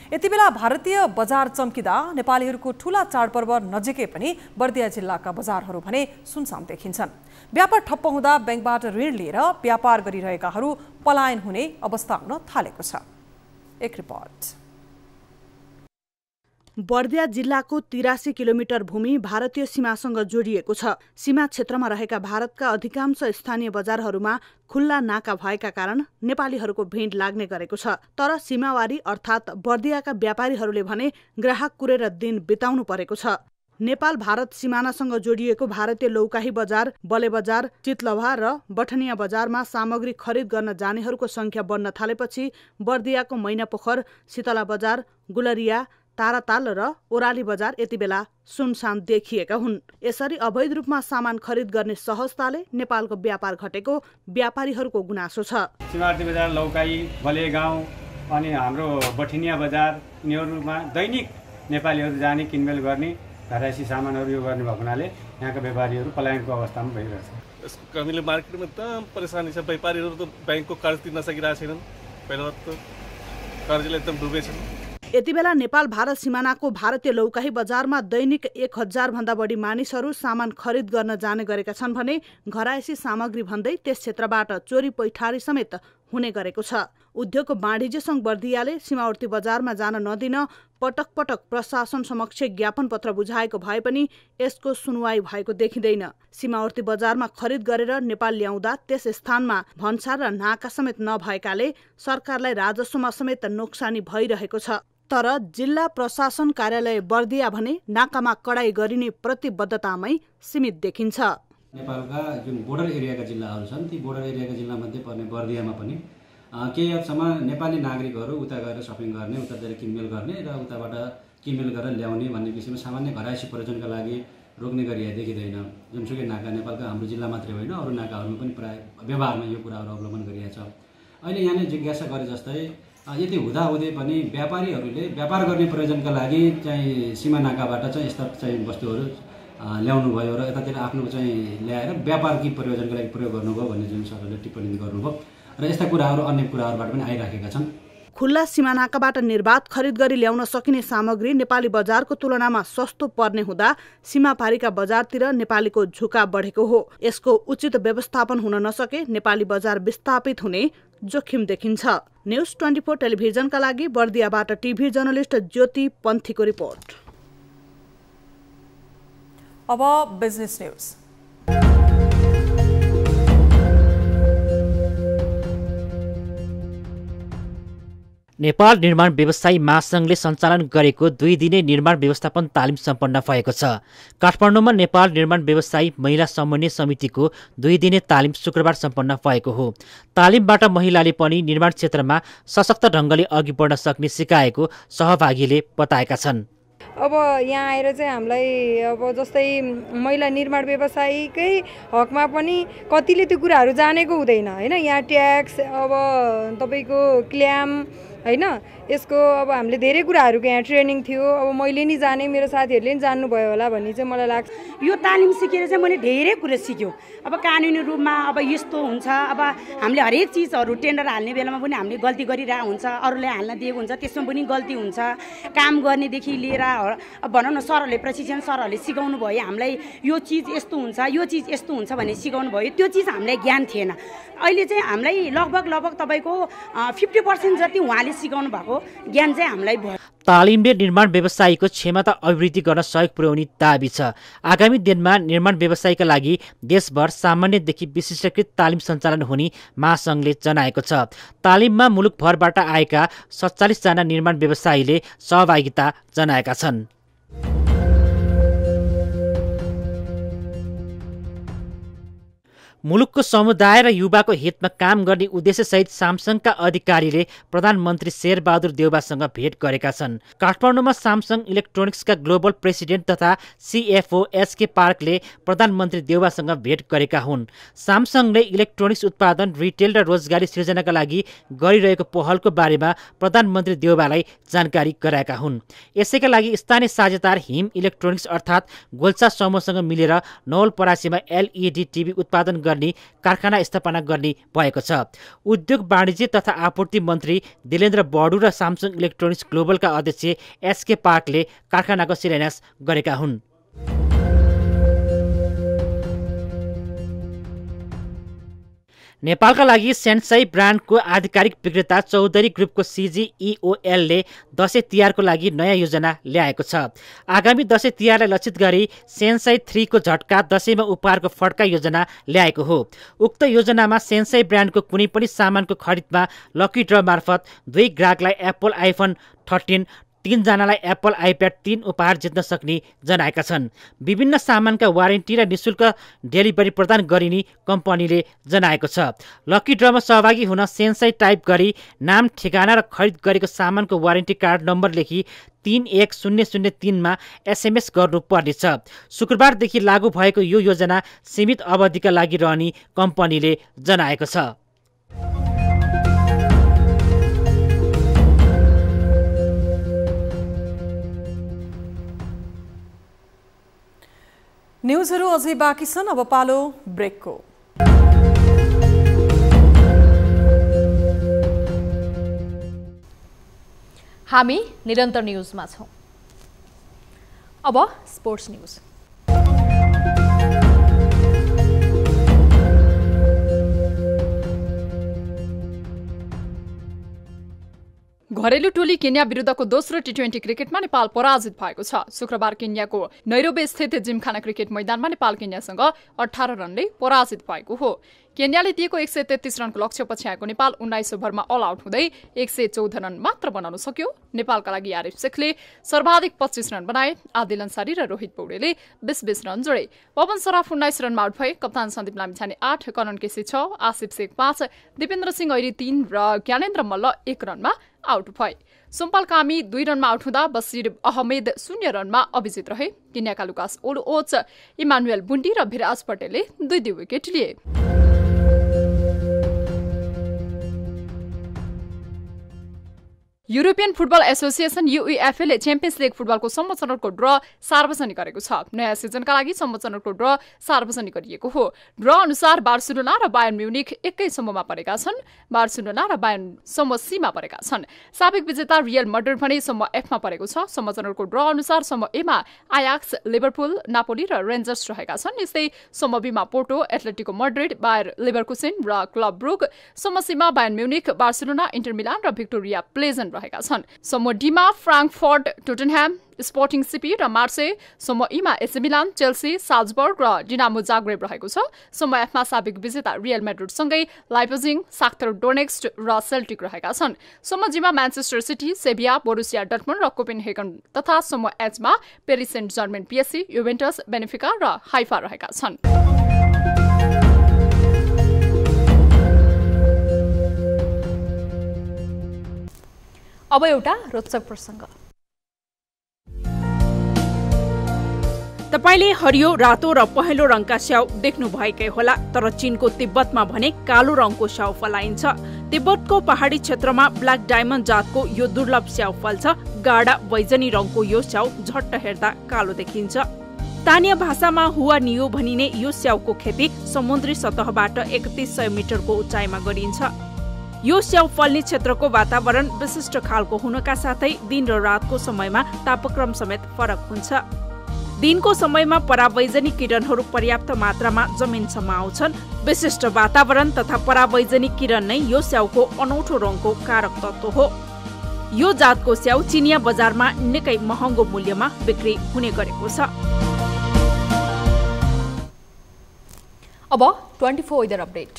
यति बेला भारतीय बजार चम्किँदा नेपालीहरूको ठूला चाडपर्व नजिकै पनि बर्दिया जिल्लाका बजारहरू भने सुनसान देखिन्छन्। व्यापार ठप्प हुँदा बैंकबाट ऋण लिएर व्यापार गरिरहेकाहरू पलायन हुने अवस्था हुन थालेको छ। एक रिपोर्ट। बर्दिया जिल्लाको 83 किलोमिटर भूमि भारतीय सीमासँग जोडिएको छ। सीमा क्षेत्रमा रहेका भारतका अधिकांश स्थानीय बजारहरूमा खुल्ला नाका भएका कारण नेपालीहरूको भिड लाग्ने गरेको छ। तर सीमावारी अर्थात् बर्दियाका व्यापारीहरूले भने ग्राहक कुरेर दिन बिताउनु परेको छ। नेपाल भारत सिमानासँग जोडिएको भारतीय लौकाही बजार, बले बजार, चितलभा र बठनिया बजारमा सामग्री खरिद गर्न जानेहरूको संख्या बढ्न थालेपछि बर्दियाको मैनापोखर, शीतला बजार, गुलरिया, ताराताल र ओराली बजार यति बेला सुनसान देखिएका हुन्। यसरी अवैध रूपमा सामान खरिद गर्ने सहजताले नेपालको व्यापार घटेको व्यापारीहरूको गुनासो छ। सीमावर्ती बजार, लौकाई, बलेगाउँ अनि हाम्रो बठिनिया बजार, यिनीहरूमा दैनिक नेपालीहरू जाने किनमेल गर्ने घरायसी सामानहरू यो गर्ने भएको हुनाले यहाँका व्यापारीहरू पलायनको अवस्थामा भइरहेछ। हामीले मार्केटमा एकदम परेशानी छ। व्यापारीहरू त बैंकको कर्ज तिर्न सकिरहेका छैनन्। पहिला त कर्जले एकदम डुबेछन्। यति बेला नेपाल भारत सिमानाको भारतीय लौकाही बजारमा दैनिक 1000 भन्दा बढी मानिसहरू सामान खरिद गर्न जाने गरेका छन् भने घरायसी सामग्री भन्दै त्यस क्षेत्रबाट चोरी पैठारी समेत हुने गरेको छ। उद्योग वाणिज्य संघ बर्दियाले सीमावर्ती बजारमा जान नदिन पटक पटक प्रशासन समक्ष ज्ञापन पत्र बुझाएको भए पनि यसको सुनवाई भएको देखिँदैन। सीमावर्ती बजारमा खरिद गरेर नेपाल ल्याउँदा त्यस स्थानमा भन्सार र नाका समेत नभएकाले सरकारलाई राजस्वमा समेत नोक्सानी भइरहेको छ। तर जिल्ला प्रशासन कार्यालय बर्दिया भने नाकामा कडाई गरिने प्रतिबद्धतामै सीमित देखिन्छ। नेपालका जुन बोर्डर एरियाका जिल्लाहरू छन् ती बोर्डर एरियाका जिल्लामध्ये पर्ने बर्दियामा पनि केही हदसम्म नेपाली नागरिकहरू उता गएर सपिङ गर्ने, उता गएर किनमेल गर्ने र उताबाट किनमेल गरेर ल्याउने भन्ने विषयमा सामान्य घरायसी पर्यटनका लागि रोक्ने गरिएको देखिँदैन। जुनसुकै नाका नेपालका हाम्रो जिल्ला मात्रै होइन अरू नाकाहरूमा पनि प्राय व्यवहारमा यो कुराहरू अवलम्बन गरिएको छ। अहिले यहाँले जिज्ञासा गरे जस्तै यति हुँदाहुँदै पनि व्यापारीहरूले व्यापार गर्ने प्रयोजनका लागि चाहिँ सीमा नाकाबाट चाहिँ यस्ता चाहिँ वस्तुहरू ल्याउनु भयो र यतातिर आफ्नो चाहिँ ल्याएर व्यापारकी प्रयोजनका लागि प्रयोग गर्नुभयो भन्ने जुन सरले टिप्पणी गर्नुभयो र यस्ता कुराहरू अन्य कुराहरूबाट पनि आइराखेका छन्। खुल्ला सीमानाकाबाट निर्बाध खरिद गरी ल्याउन सकिने सामग्री नेपाली बजारको तुलनामा सस्तो पर्ने हुँदा सीमापारीका बजारतिर नेपालीको झुकाव बढेको हो। यसको उचित व्यवस्थापन हुन नसके नेपाली बजार विस्थापित हुने जोखिम देखिन्छ। न्यूज 24 टेलिभिजनका लागि बर्दियाबाट टिभी जर्नलिस्ट ज्योति पन्थीको रिपोर्ट। अब बिजनेस न्यूज। नेपाल निर्माण व्यवसायी महासंघले सञ्चालन गरेको 2 दिने निर्माण व्यवस्थापन तालिम सम्पन्न भएको छ। काठमाडौँमा नेपाल निर्माण व्यवसायी महिला समन्वय समितिको 2 दिने तालिम शुक्रबार सम्पन्न भएको हो। तालिमबाट महिलाले पनि निर्माण क्षेत्रमा सशक्त ढङ्गले अघि बढ्न सक्ने सिकाएको सहभागीले बताएका छन्। अब यहाँ आएर चाहिँ हामीलाई अब जस्तै महिला निर्माण व्यवसायीकै हकमा पनि कतिले त्यो कुराहरू जानेको हुँदैन हैन। यहाँ ट्याक्स अब तपाईको क्ल्याम हैन यसको अब हामीले धेरै कुराहरूको यहाँ ट्रेनिङ थियो। अब मैले नि जाने, मेरो साथीहरूले नि जान्नुभयो होला भन्ने चाहिँ मलाई लाग्छ। यो तालिम सिकेर चाहिँ मैले धेरै कुरा सिक्यो। अब कानुनी रूपमा अब यस्तो हुन्छ, अब हामीले हरेक चिजहरू टेन्डर हाल्ने बेलामा पनि हामीले गल्ती गरिरहेको हुन्छ, अरूले हाल्न दिएको हुन्छ त्यसमा पनि गल्ती हुन्छ। काम गर्नेदेखि लिएर अब भनौँ न सरहरूले प्रशिक्षण सरहरूले सिकाउनु भयो हामीलाई, यो चिज यस्तो हुन्छ, यो चिज यस्तो हुन्छ भन्ने सिकाउनु भयो। त्यो चिज हामीलाई ज्ञान थिएन। अहिले चाहिँ हामीलाई लगभग तपाईँको 50% जति उहाँले सिकाउनु भएको ज्ञान चाहिँ हामीलाई भयो। तालिमले निर्माण व्यवसायीको क्षमता अभिवृद्धि गर्न सहयोग पुर्याउने दाबी छ। आगामी दिनमा निर्माण व्यवसायीका लागि देशभर सामान्यदेखि विशिष्टकृत तालिम सञ्चालन हुने महासङ्घले जनाएको छ। तालिममा मुलुकभरबाट आएका 47 जना निर्माण व्यवसायीले सहभागिता जनाएका छन्। मुलुकको समुदाय र युवाको हितमा काम गर्ने उद्देश्यसहित सामसङका अधिकारीले प्रधानमन्त्री शेरबहादुर देउवासँग भेट गरेका छन्। काठमाडौँमा सामसङ इलेक्ट्रोनिक्सका ग्लोबल प्रेसिडेन्ट तथा CFO SK पार्कले प्रधानमन्त्री देउवासँग भेट गरेका हुन्। सामसङले इलेक्ट्रोनिक्स उत्पादन, रिटेल र रोजगारी सृजनाका लागि गरिरहेको पहलको बारेमा प्रधानमन्त्री देउवालाई जानकारी गराएका हुन्। यसैका लागि स्थानीय साझेदार हिम इलेक्ट्रोनिक्स अर्थात् गोल्सा समूहसँग मिलेर नवलपरासीमा LED TV उत्पादन गर्ने कारखाना स्थापना गर्ने भएको छ। उद्योग वाणिज्य तथा आपूर्ति मन्त्री दिलेन्द्र बडु र सामसङ इलेक्ट्रोनिक्स ग्लोबलका अध्यक्ष SK पार्कले कारखानाको शिलान्यास गरेका हुन्। नेपालका लागि सेन्साई ब्रान्डको आधिकारिक विक्रेता चौधरी ग्रुपको CGEOL-ले दशैं तिहारको लागि नयाँ योजना ल्याएको छ। आगामी दशैं तिहारलाई लक्षित गरी सेन्साई 3 को झट्का दशैंमा उपहारको फड्का योजना ल्याएको हो। उक्त योजनामा सेन्साई ब्रान्डको कुनै पनि सामानको खरिदमा लकी ड्र मार्फत 2 ग्राहकलाई एप्पल आइफोन 13, 3 जनालाई एप्पल आइप्याड 3 उपहार जित्न सक्ने जनाएका छन्। विभिन्न सामानका वारेन्टी र निशुल्क डेलिभरी प्रदान गरिने कम्पनीले जनाएको छ। लकी ड्रमा सहभागी हुन सेन्साई टाइप गरी नाम, ठेगाना र खरिद गरेको सामानको वारेन्टी कार्ड नम्बर लेखी 31003 मा SMS गर्नुपर्नेछ। शुक्रबारदेखि लागू भएको यो योजना सीमित अवधिका लागि रहने कम्पनीले जनाएको छ। न्युजहरू अझै बाँकी छन्, अब पालो ब्रेकको। हामी निरन्तर न्युजमा छौं। अब स्पोर्ट्स न्युज। घरेलु टोली केन्या विरुद्धको दोस्रो T20 क्रिकेटमा नेपाल पराजित भएको छ। शुक्रबार केन्याको नैरोबी स्थित जिमखाना क्रिकेट मैदानमा नेपाल केन्यासँग 18 रनले पराजित भएको हो। केन्याले दिएको 133 रनको लक्ष्य पछ्याएको नेपाल 19 ओभरमा अल आउट हुँदै 114 रन मात्र बनाउन सक्यो। नेपालका लागि आरिफ शेखले सर्वाधिक 25 रन बनाए। आदिल अन्सारी र रोहित पौडेलले 20-20 रन जोडे। पवन सराफ 19 रनमा आउट भए। कप्तान सन्दीप लामिछाने 8, करण केसी 6, आसिफ शेख 5, दिपेन्द्र सिंह ऐरी 3 र ज्ञानेन्द्र मल्ल 1 रनमा आउट भए। सोमपाल कामी 2 रनमा आउट हुँदा बसिर अहमेद 0 रनमा अभिजित रहे। केन्याका लुकास ओच, इमानुएल बुन्डी र भिराज पटेलले 2 विकेट लिए। युरोपियन फुटबल एसोसिएसन UEFA ले च्याम्पियन्स लिग फुटबलको सम्म-चरणको ड्र सार्वजनिक गरेको छ। नयाँ सिजनका लागि सम्म-चरणको ड्र सार्वजनिक गरिएको हो। ड्र अनुसार बार्सिलोना र बायर्न म्युनिख एकै समूहमा परेका छन्। बार्सिलोना र बायर्न समूह C मा परेका छन्। साबिक विजेता रियल मैड्रिड भने समूह F मा परेको छ। सम्म-चरणको ड्र अनुसार समूह A मा आयाक्स, लिभरपुल, नापोली र रेन्जर्स रहेका छन्। यस्तै समूह B मा पोर्टो, एथलेटिको मैड्रिड, बायर लेभरकुसेन र क्लब ब्रुग, समूह C मा बायर्न म्युनिख, बार्सिलोना, इन्टर मिलान र भिक्टोरिया प्लेजन रहेका छन्। समूह डी मा फ्राङ्कफर्ट, टोटनह्याम, स्पोर्टिङ सिपी र मार्से, समूह ई मा एसी मिलान, चेल्सी, साल्जबर्ग र डिनामो जाग्रेब रहेको छ। समूह एफ मा साबिक विजेता रियल मैड्रिड सँगै लाइपजिङ, शाख्तर डोनेक्स्ट र सेल्टिक रहेका छन्। समूह जी मा म्यानचेस्टर सिटी, सेभिया, बोरुसिया डर्टमुन्ड र कोपेनहेगन तथा समूह एच मा Paris saint Germain PSG, Juventus, बेनेफिका र हाइफा रहेका छन्। अब एउटा रोचक प्रसंग। तपाईले हरियो, रातो र पहेँलो रङका स्याउ देख्नु भएकै होला, तर चीनको तिब्बतमा भने कालो रङको स्याउ फलाइन्छ। तिब्बतको पहाडी क्षेत्रमा ब्ल्याक डायमन्ड जातको यो दुर्लभ स्याउ फल्छ। गाढा बैजनी रङको यो स्याउ झट्ट हेर्दा कालो देखिन्छ। स्थानीय भाषामा हुवा नियो भनिने यो स्याउको खेती समुद्री सतहबाट 3100 मिटरको उचाइमा गरिन्छ। यो स्याउ फल्ने क्षेत्रको वातावरण विशिष्ट खालको हुनका साथै दिन र रातको समयमा तापक्रम समेत फरक हुन्छ। दिनको समयमा परावैजनी किरणहरू पर्याप्त मात्रामा जमिनसम्म आउँछन्। विशिष्ट वातावरण तथा परावैजनी किरण नै यो स्याउको अनौठो रङको कारक तत्त्व हो। यो जातको स्याउ चिनिया बजारमा निकै महँगो मूल्यमा बिक्री हुने गरेको छ। अब 24 वेदर अपडेट।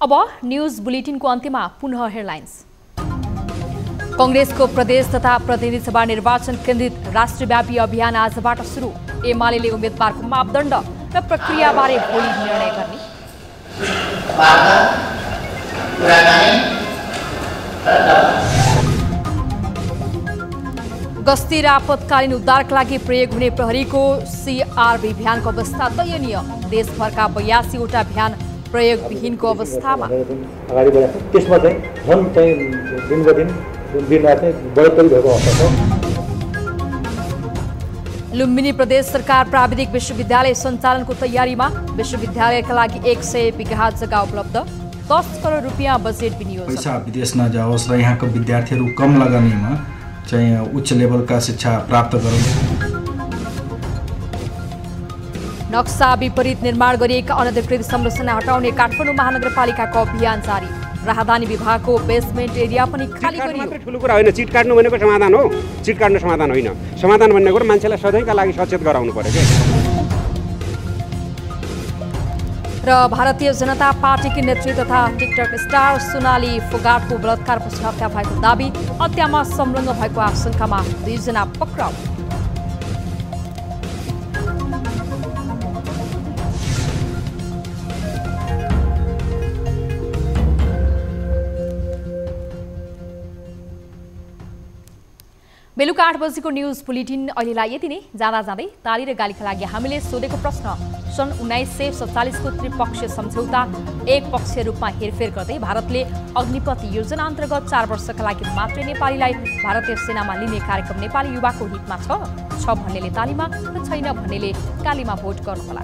अब न्यूज बुलेटिनको अन्त्यमा पुनः हेडलाइन्स। कांग्रेसको प्रदेश तथा प्रतिनिधि सभा निर्वाचन केन्द्रित राष्ट्रव्यापी अभियान आजबाट सुरु। एमाले उम्मेदवारको मापदण्ड र प्रक्रियाबारे भोलि निर्णय गर्ने। गस्ती र आपतकालीन उद्धारका लागि प्रयोग हुने प्रहरीको CRV भ्यानको अवस्था दयनीय। देशभरका 82 वटा भ्यान प्रयोगविहीनको अवस्थामा। अगाडि बढेको त्यसमा चाहिँ झन् चाहिँ दिनको दिन दिनरात चाहिँ बढोत्तरी भएको अवस्था छ। लुम्बिनी प्रदेश सरकार प्राविधिक विश्वविद्यालय सञ्चालनको तयारीमा। विश्वविद्यालयका लागि 100 बिघा जग्गा उपलब्ध। 10 करोड रुपियाँ बजेट विनियोजन। पैसा विदेश नजाओस् र यहाँको विद्यार्थीहरू कम लगानीमा चाहिँ उच्च लेभलका शिक्षा प्राप्त गरून्। नक्सा विपरीत निर्माण गरिएका अनधिकृत संरचना हटाउने काठमाडौँ महानगरपालिकाको अभियान जारी। राहदानी विभागको बेसमेन्ट एरिया पनि खाली गरियो। मात्र ठुलो कुरा होइन, चिट काट्नु भनेको समाधान हो। चिट काट्नु समाधान होइन। समाधान भन्ने कुरा मान्छेलाई सधैँका लागि सचेत गराउनु पर्यो के। र भारतीय जनता पार्टीकी नेत्री तथा टिकटक स्टार सोनाली फोगाटको बलात्कारपछि हत्या भएको दाबी। हत्यामा संलग्न भएको आशंकामा 2 जना पक्राउ। बेलुका 8 बजेको न्यूज बुलेटिन अहिलेलाई यति नै। जाँदा जाँदै ताली र गालीका लागि हामीले सोधेको प्रश्न। सन् 1947 को त्रिपक्षीय सम्झौता एक पक्षीय रूपमा हेरफेर गर्दै भारतले अग्निपथ योजना अन्तर्गत 4 वर्षका लागि मात्रै नेपालीलाई भारतीय सेनामा लिने कार्यक्रम नेपाली युवाको हितमा छ भन्नेले तालीमा र छैन भन्नेले कालीमा भोट गर्नुहोला।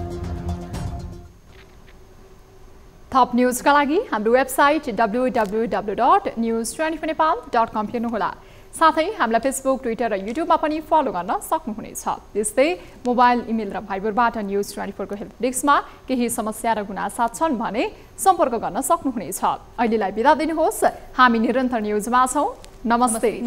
थप न्यूजका लागि हाम्रो वेबसाइट www.news24nepal.com हेर्नुहोला। साथै हामीलाई फेसबुक, ट्विटर र युट्युबमा पनि फलो गर्न सक्नुहुनेछ। त्यस्तै मोबाइल, इमेल र भाइबरबाट न्यूज 24 को हेल्प डेस्कमा केही समस्या र गुनासा छन् भने सम्पर्क गर्न सक्नुहुनेछ। अहिलेलाई बिदा दिनुहोस्। हामी निरन्तर न्यूजमा छौं। नमस्ते।